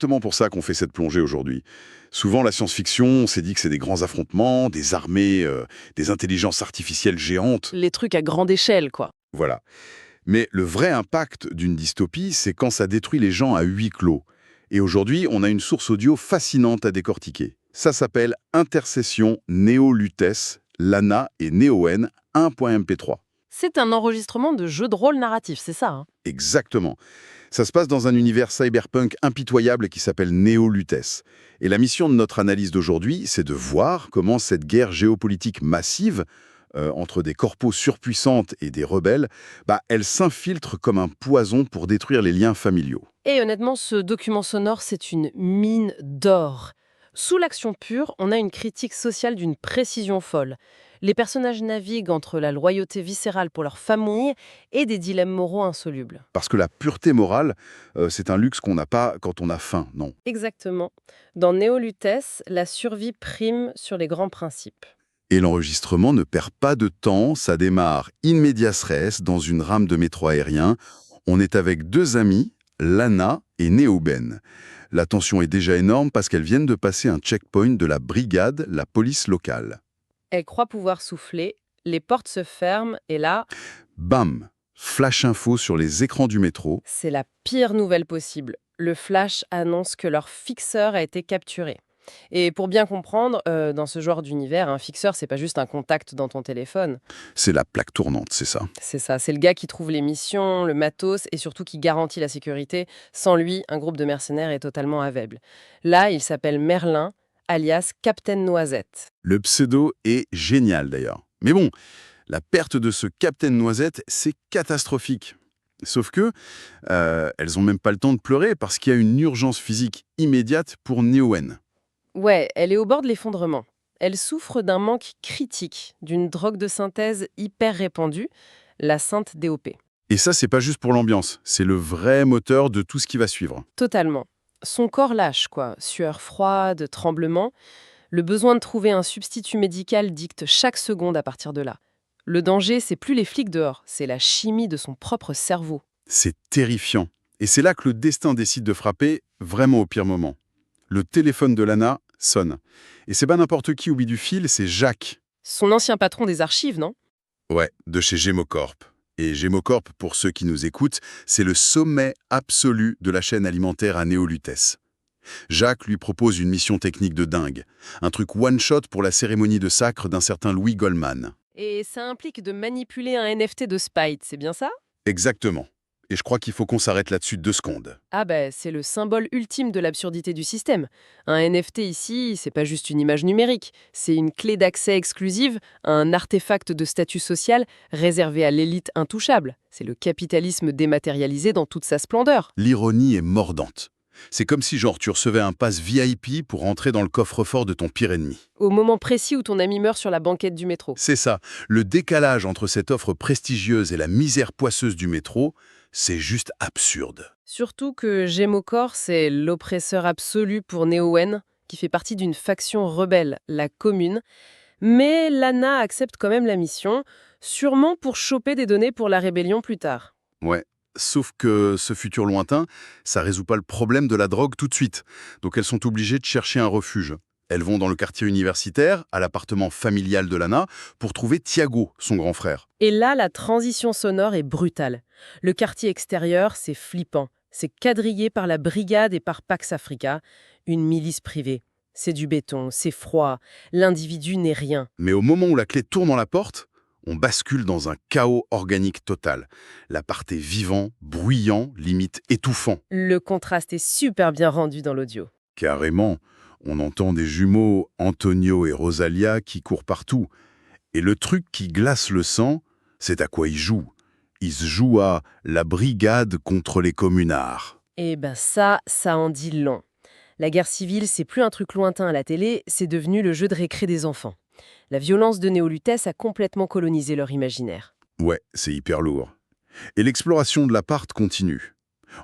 exactement pour ça qu'on fait cette plongée aujourd'hui. Souvent, la science-fiction, on s'est dit que c'est des grands affrontements, des armées, des intelligences artificielles géantes. Les trucs à grande échelle, quoi. Voilà. Mais le vrai impact d'une dystopie, c'est quand ça détruit les gens à huis clos. Et aujourd'hui, on a une source audio fascinante à décortiquer. Ça s'appelle Intercession Néolutes, Lana et Néoen 1.mp3. C'est un enregistrement de jeu de rôle narratif, c'est ça, hein? Exactement. Ça se passe dans un univers cyberpunk impitoyable qui s'appelle Néolutes. Et la mission de notre analyse d'aujourd'hui, c'est de voir comment cette guerre géopolitique massive, entre des corpos surpuissantes et des rebelles, elle s'infiltre comme un poison pour détruire les liens familiaux. Et honnêtement, ce document sonore, c'est une mine d'or. Sous l'action pure, on a une critique sociale d'une précision folle. Les personnages naviguent entre la loyauté viscérale pour leur famille et des dilemmes moraux insolubles. Parce que la pureté morale, c'est un luxe qu'on n'a pas quand on a faim, non. Exactement. Dans Néolutes, la survie prime sur les grands principes. Et l'enregistrement ne perd pas de temps, ça démarre in medias res dans une rame de métro aérien. On est avec deux amis, Lana et Néoben. La tension est déjà énorme parce qu'elles viennent de passer un checkpoint de la brigade, la police locale. Elle croit pouvoir souffler, les portes se ferment et là, Bam! Flash info sur les écrans du métro. c'est la pire nouvelle possible. Le flash annonce que leur fixeur a été capturé. Et pour bien comprendre, dans ce genre d'univers, un fixeur, c'est pas juste un contact dans ton téléphone. C'est la plaque tournante, c'est ça. C'est ça, c'est le gars qui trouve les missions, le matos et surtout qui garantit la sécurité. Sans lui, un groupe de mercenaires est totalement aveugle. Là, il s'appelle Merlin, alias Captain Noisette. Le pseudo est génial d'ailleurs. Mais bon, la perte de ce Captain Noisette, c'est catastrophique. Sauf que, elles ont même pas le temps de pleurer parce qu'il y a une urgence physique immédiate pour Néoen. Ouais, elle est au bord de l'effondrement. Elle souffre d'un manque critique, d'une drogue de synthèse hyper répandue, la sainte DOP. Et ça, c'est pas juste pour l'ambiance, c'est le vrai moteur de tout ce qui va suivre. Totalement. Son corps lâche, quoi. Sueur froide, tremblement. Le besoin de trouver un substitut médical dicte chaque seconde à partir de là. Le danger, c'est plus les flics dehors, c'est la chimie de son propre cerveau. C'est terrifiant. Et c'est là que le destin décide de frapper vraiment au pire moment. Le téléphone de Lana sonne. Et c'est pas n'importe qui au bout du fil, c'est Jacques. Son ancien patron des archives, non? Ouais, de chez Gémocorp. Et Gémocorp, pour ceux qui nous écoutent, c'est le sommet absolu de la chaîne alimentaire à Néolutes. Jacques lui propose une mission technique de dingue. Un truc one-shot pour la cérémonie de sacre d'un certain Louis Goldman. Et ça implique de manipuler un NFT de Spite, c'est bien ça? Exactement. Et je crois qu'il faut qu'on s'arrête là-dessus 2 secondes. Ah ben, c'est le symbole ultime de l'absurdité du système. Un NFT ici, c'est pas juste une image numérique, c'est une clé d'accès exclusive, un artefact de statut social réservé à l'élite intouchable. C'est le capitalisme dématérialisé dans toute sa splendeur. L'ironie est mordante. C'est comme si genre tu recevais un pass VIP pour entrer dans le coffre-fort de ton pire ennemi. Au moment précis où ton ami meurt sur la banquette du métro. C'est ça, le décalage entre cette offre prestigieuse et la misère poisseuse du métro, c'est juste absurde. Surtout que Gémocor, c'est l'oppresseur absolu pour Néoen, qui fait partie d'une faction rebelle, la Commune. Mais Lana accepte quand même la mission, sûrement pour choper des données pour la rébellion plus tard. Ouais, sauf que ce futur lointain, ça résout pas le problème de la drogue tout de suite. Donc elles sont obligées de chercher un refuge. Elles vont dans le quartier universitaire, à l'appartement familial de Lana, pour trouver Thiago, son grand frère. Et là, la transition sonore est brutale. Le quartier extérieur, c'est flippant. C'est quadrillé par la Brigade et par Pax Africa, une milice privée. C'est du béton, c'est froid, l'individu n'est rien. Mais au moment où la clé tourne dans la porte, on bascule dans un chaos organique total. L'appart est vivant, bruyant, limite étouffant. Le contraste est super bien rendu dans l'audio. Carrément, on entend des jumeaux, Antonio et Rosalia, qui courent partout. Et le truc qui glace le sang, c'est à quoi ils jouent. Ils se jouent à la brigade contre les communards. Eh ben ça en dit long. La guerre civile, c'est plus un truc lointain à la télé, c'est devenu le jeu de récré des enfants. La violence de Néolutes a complètement colonisé leur imaginaire. Ouais, c'est hyper lourd. Et l'exploration de l'appart continue.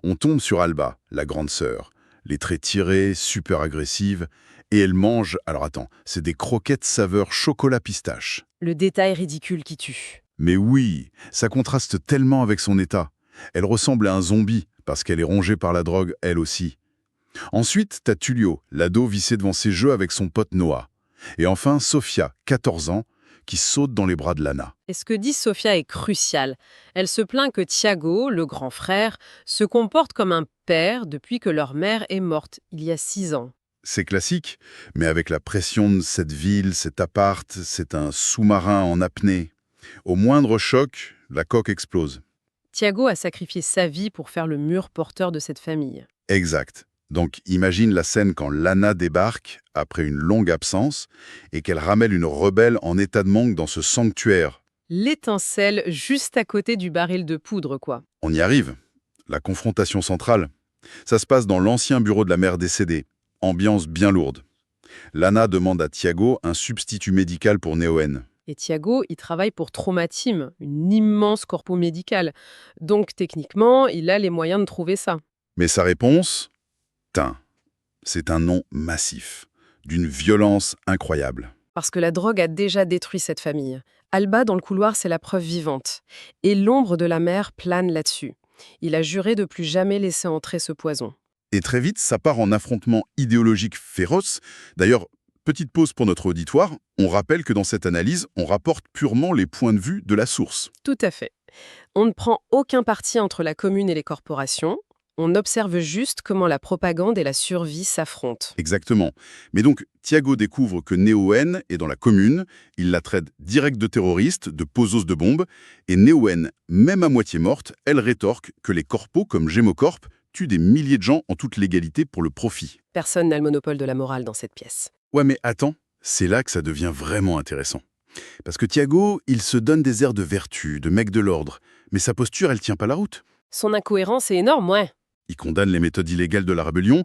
On tombe sur Alba, la grande sœur. Les traits tirés, super agressive, et elle mange, alors attends, c'est des croquettes saveur chocolat pistache. Le détail ridicule qui tue. Mais oui, ça contraste tellement avec son état. Elle ressemble à un zombie, parce qu'elle est rongée par la drogue, elle aussi. Ensuite, t'as Tullio, l'ado vissé devant ses jeux avec son pote Noah. Et enfin, Sophia, 14 ans, qui saute dans les bras de Lana. Et ce que dit Sophia est crucial. Elle se plaint que Tiago, le grand frère, se comporte comme un père depuis que leur mère est morte, il y a 6 ans. C'est classique, mais avec la pression de cette ville, cet appart, c'est un sous-marin en apnée. Au moindre choc, la coque explose. Tiago a sacrifié sa vie pour faire le mur porteur de cette famille. Exact. Donc imagine la scène quand Lana débarque, après une longue absence, et qu'elle ramène une rebelle en état de manque dans ce sanctuaire. L'étincelle juste à côté du baril de poudre, quoi. On y arrive. La confrontation centrale. Ça se passe dans l'ancien bureau de la mère décédée. Ambiance bien lourde. Lana demande à Tiago un substitut médical pour Néoen. Et Tiago, il travaille pour Traumateam, une immense corpo médicale. Donc techniquement, il a les moyens de trouver ça. Mais sa réponse? Tain. C'est un nom massif, d'une violence incroyable. Parce que la drogue a déjà détruit cette famille. Alba, dans le couloir, c'est la preuve vivante. Et l'ombre de la mère plane là-dessus. Il a juré de plus jamais laisser entrer ce poison. Et très vite, ça part en affrontement idéologique féroce. D'ailleurs, petite pause pour notre auditoire, on rappelle que dans cette analyse, on rapporte purement les points de vue de la source. Tout à fait. On ne prend aucun parti entre la commune et les corporations. On observe juste comment la propagande et la survie s'affrontent. Exactement. Mais donc, Tiago découvre que Néoen est dans la commune, il la traite direct de terroriste, de poseuse de bombes, et Néoen, même à moitié morte, elle rétorque que les corpos comme Gémocorp tuent des milliers de gens en toute légalité pour le profit. Personne n'a le monopole de la morale dans cette pièce. Ouais, mais attends, c'est là que ça devient vraiment intéressant. Parce que Tiago, il se donne des airs de vertu, de mec de l'ordre, mais sa posture, elle tient pas la route. Son incohérence est énorme, ouais. Il condamne les méthodes illégales de la rébellion,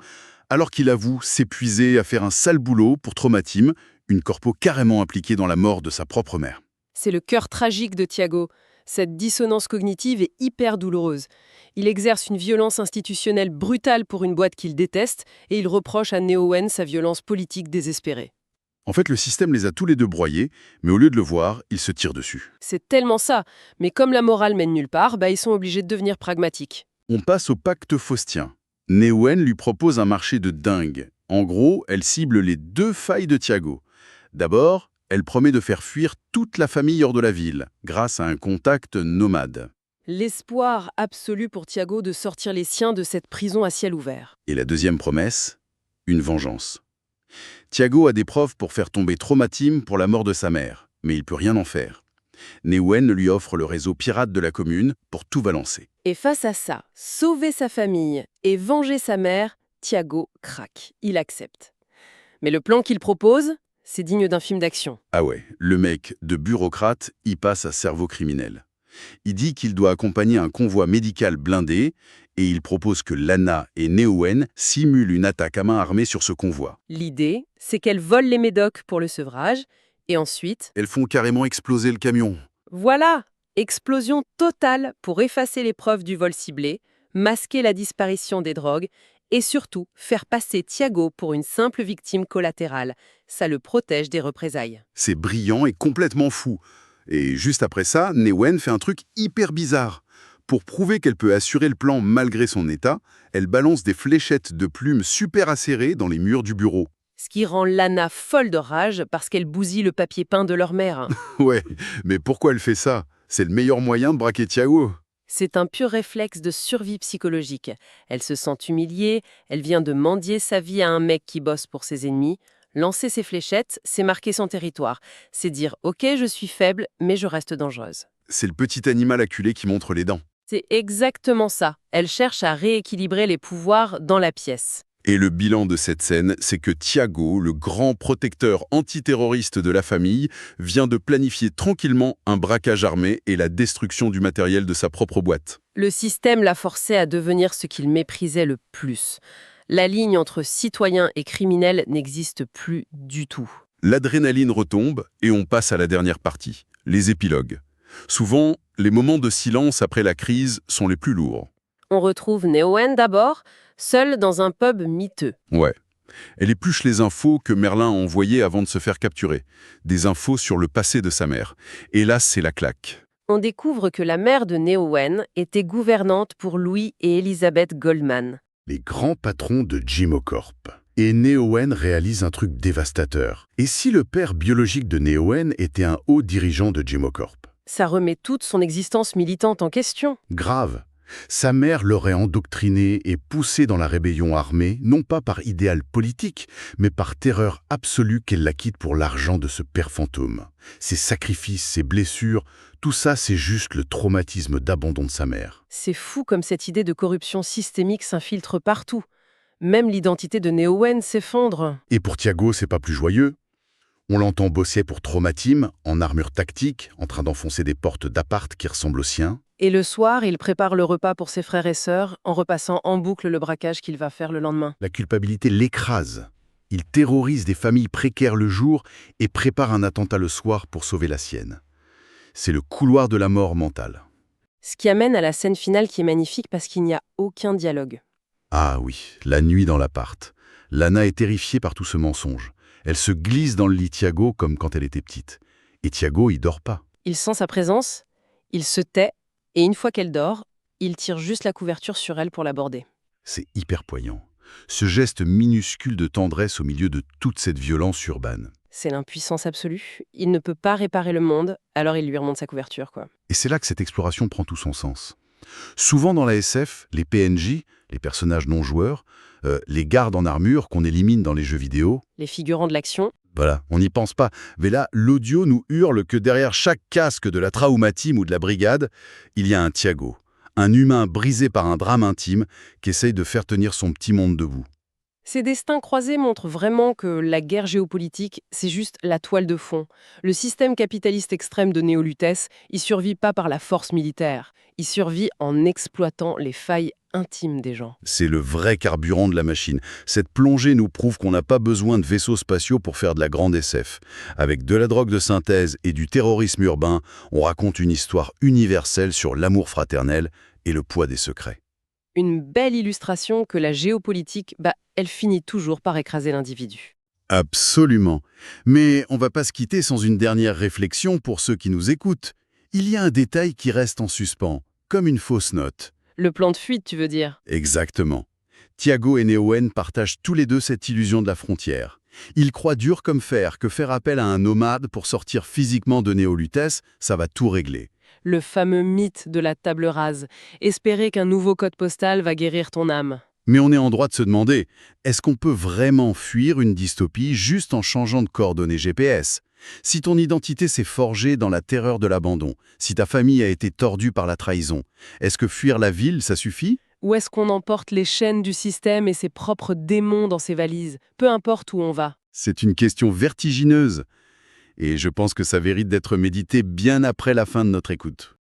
alors qu'il avoue s'épuiser à faire un sale boulot pour Traumateam, une corpo carrément impliquée dans la mort de sa propre mère. C'est le cœur tragique de Tiago. Cette dissonance cognitive est hyper douloureuse. Il exerce une violence institutionnelle brutale pour une boîte qu'il déteste et il reproche à Néoen sa violence politique désespérée. En fait, le système les a tous les deux broyés, mais au lieu de le voir, il se tire dessus. C'est tellement ça. Mais comme la morale mène nulle part, ils sont obligés de devenir pragmatiques. On passe au pacte faustien. Néoen lui propose un marché de dingue. En gros, elle cible les deux failles de Tiago. D'abord, elle promet de faire fuir toute la famille hors de la ville, grâce à un contact nomade. L'espoir absolu pour Tiago de sortir les siens de cette prison à ciel ouvert. Et la deuxième promesse, une vengeance. Tiago a des preuves pour faire tomber Traumateam pour la mort de sa mère, mais il peut rien en faire. Néoen lui offre le réseau pirate de la commune pour tout balancer. Et face à ça, sauver sa famille et venger sa mère, Tiago craque. Il accepte. Mais le plan qu'il propose, c'est digne d'un film d'action. Ah ouais, le mec, de bureaucrate, y passe à cerveau criminel. Il dit qu'il doit accompagner un convoi médical blindé et il propose que Lana et Néoen simulent une attaque à main armée sur ce convoi. L'idée, c'est qu'elles volent les médocs pour le sevrage et ensuite, Elles font carrément exploser le camion. voilà, explosion totale pour effacer les preuves du vol ciblé, masquer la disparition des drogues et surtout faire passer Tiago pour une simple victime collatérale. Ça le protège des représailles. C'est brillant et complètement fou. Et juste après ça, Néoen fait un truc hyper bizarre. Pour prouver qu'elle peut assurer le plan malgré son état, elle balance des fléchettes de plumes super acérées dans les murs du bureau. Ce qui rend Lana folle de rage parce qu'elle bousille le papier peint de leur mère. Ouais, mais pourquoi elle fait ça? C'est le meilleur moyen de braquer Tiago. C'est un pur réflexe de survie psychologique. Elle se sent humiliée, elle vient de mendier sa vie à un mec qui bosse pour ses ennemis. Lancer ses fléchettes, c'est marquer son territoire. C'est dire « Ok, je suis faible, mais je reste dangereuse ». C'est le petit animal acculé qui montre les dents. C'est exactement ça. Elle cherche à rééquilibrer les pouvoirs dans la pièce. Et le bilan de cette scène, c'est que Tiago, le grand protecteur antiterroriste de la famille, vient de planifier tranquillement un braquage armé et la destruction du matériel de sa propre boîte. Le système l'a forcé à devenir ce qu'il méprisait le plus. La ligne entre citoyen et criminel n'existe plus du tout. L'adrénaline retombe et on passe à la dernière partie, les épilogues. Souvent, les moments de silence après la crise sont les plus lourds. On retrouve Néoen d'abord, seule dans un pub miteux. Ouais. Elle épluche les infos que Merlin a envoyées avant de se faire capturer. Des infos sur le passé de sa mère. Et là, c'est la claque. On découvre que la mère de Néoen était gouvernante pour Louis et Elizabeth Goldman. les grands patrons de Jimocorp. Et Neoen réalise un truc dévastateur. Et si le père biologique de Neoen était un haut dirigeant de Jimocorp? Ça remet toute son existence militante en question. Grave. Sa mère l'aurait endoctriné et poussé dans la rébellion armée, non pas par idéal politique, mais par terreur absolue qu'elle la quitte pour l'argent de ce père fantôme. Ses sacrifices, ses blessures, tout ça, c'est juste le traumatisme d'abandon de sa mère. C'est fou comme cette idée de corruption systémique s'infiltre partout. Même l'identité de Neoen s'effondre. Et pour Thiago, c'est pas plus joyeux. On l'entend bosser pour Traumatim, en armure tactique, en train d'enfoncer des portes d'appart qui ressemblent aux siens. Et le soir, il prépare le repas pour ses frères et sœurs, en repassant en boucle le braquage qu'il va faire le lendemain. La culpabilité l'écrase. Il terrorise des familles précaires le jour et prépare un attentat le soir pour sauver la sienne. C'est le couloir de la mort mentale. Ce qui amène à la scène finale qui est magnifique parce qu'il n'y a aucun dialogue. Ah oui, la nuit dans l'appart. Lana est terrifiée par tout ce mensonge. Elle se glisse dans le lit Thiago comme quand elle était petite. Et Thiago, il dort pas. Il sent sa présence, il se tait, et une fois qu'elle dort, il tire juste la couverture sur elle pour l'aborder. C'est hyper poignant. Ce geste minuscule de tendresse au milieu de toute cette violence urbaine. C'est l'impuissance absolue. Il ne peut pas réparer le monde, alors il lui remonte sa couverture, quoi. Et c'est là que cette exploration prend tout son sens. Souvent dans la SF, les PNJ, les personnages non joueurs, les gardes en armure qu'on élimine dans les jeux vidéo, Les figurants de l'action, voilà, on n'y pense pas. Mais là, l'audio nous hurle que derrière chaque casque de la Traumatim ou de la brigade, il y a un Thiago, un humain brisé par un drame intime qui essaye de faire tenir son petit monde debout. ces destins croisés montrent vraiment que la guerre géopolitique, c'est juste la toile de fond. Le système capitaliste extrême de Néolutès, il survit pas par la force militaire, il survit en exploitant les failles intimes des gens. C'est le vrai carburant de la machine. Cette plongée nous prouve qu'on n'a pas besoin de vaisseaux spatiaux pour faire de la grande SF. Avec de la drogue de synthèse et du terrorisme urbain, on raconte une histoire universelle sur l'amour fraternel et le poids des secrets. Une belle illustration que la géopolitique, elle finit toujours par écraser l'individu. Absolument. Mais on va pas se quitter sans une dernière réflexion pour ceux qui nous écoutent. Il y a un détail qui reste en suspens, comme une fausse note. Le plan de fuite, tu veux dire? Exactement. Thiago et Neoen partagent tous les deux cette illusion de la frontière. Ils croient dur comme fer que faire appel à un nomade pour sortir physiquement de Néolutès, ça va tout régler. Le fameux mythe de la table rase. Espérer qu'un nouveau code postal va guérir ton âme. Mais on est en droit de se demander, est-ce qu'on peut vraiment fuir une dystopie juste en changeant de coordonnées GPS? Si ton identité s'est forgée dans la terreur de l'abandon, si ta famille a été tordue par la trahison, est-ce que fuir la ville, ça suffit? Ou est-ce qu'on emporte les chaînes du système et ses propres démons dans ses valises, peu importe où on va? C'est une question vertigineuse. Et je pense que ça mérite d'être médité bien après la fin de notre écoute.